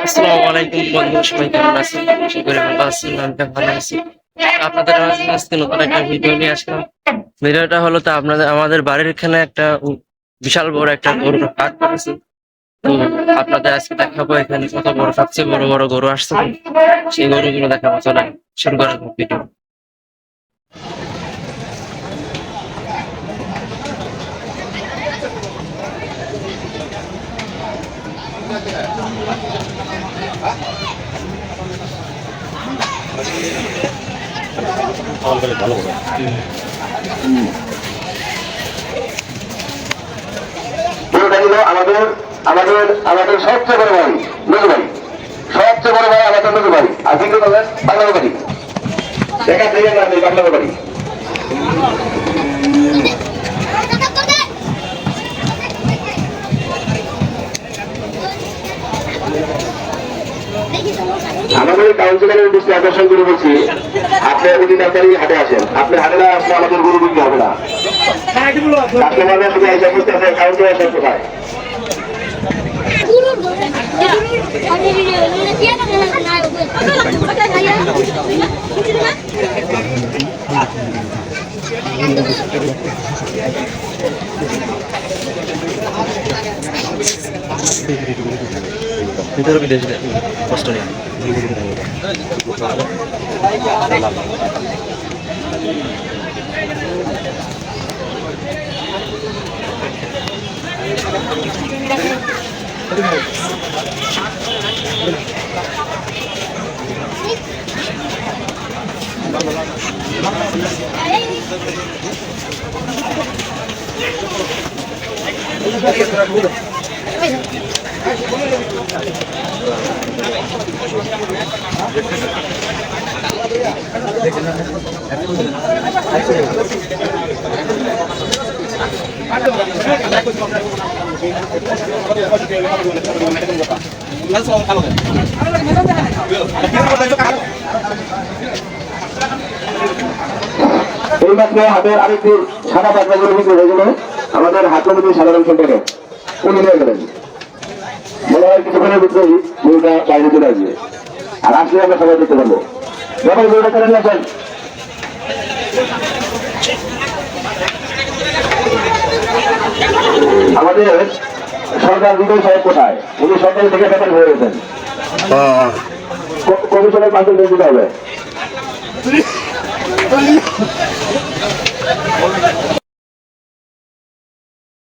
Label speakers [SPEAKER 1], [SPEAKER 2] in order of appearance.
[SPEAKER 1] আসসালামু আলাইকুম বন্ধু, সবাই কেমন আছেন? আশা করি ভালো আছেন। আমি ভালো আছি। আপনাদের মাঝে আজকে নতুন একটা ভিডিও নিয়ে আসলাম। ভিডিওটা হলো তো আমাদের বাড়ির এখানে একটা বিশাল বড় একটা গরুর হাট করেছে। তো আপনাদের আজকে দেখাবো এখানে কত বড়, সবচেয়ে বড় বড় গরু আসছে। সেই গরুগুলো দেখাবো, চলেন শুরু করা যাক ভিডিও।
[SPEAKER 2] আমাদের আমাদের আমাদের সবচেয়ে বড় ভাই নজু ভাই, সবচেয়ে বড় ভাই আমাদের নজু ভাই। আর কিন্তু বাংলা বাড়ি দেখা থেকে না বাংলা বাড়ি। আমাদের কাউন্সিলরের দৃষ্টি আকর্ষণ করে বলছি, আপনি যদি তাড়াতাড়ি হাটে আসেন, আপনি হাটে না আসলে আমাদের গরু বিক্রি হবে না। কাস্টমাররা শুধু এসে করতেছে কাউন্সিলর আসেন কোথায়।
[SPEAKER 1] ভিতরে বিদেশ কষ্ট নেই।
[SPEAKER 2] এইমাত্র হাটের আরেকটি সাদা পাঁচটা গরু বিক্রি হয়ে গেল আমাদের হাট কমিটির সাধারণ সম্পাদক, উনি নিয়ে গেলেন। মনে হয় কিছুক্ষণের ভিতরেই গরুটা বাইরে চলে আসবে, আর আসলে আমরা সবাই দেখতে পাবো। যখন গরুটা করে নিয়ে আসেন, আমাদের সরকার বিজয় সাহেব কোথায়? উনি সরকারি থেকে ব্যাপার হয়ে গেছেন, কমিশনের পাঁচজন দিতে হবে।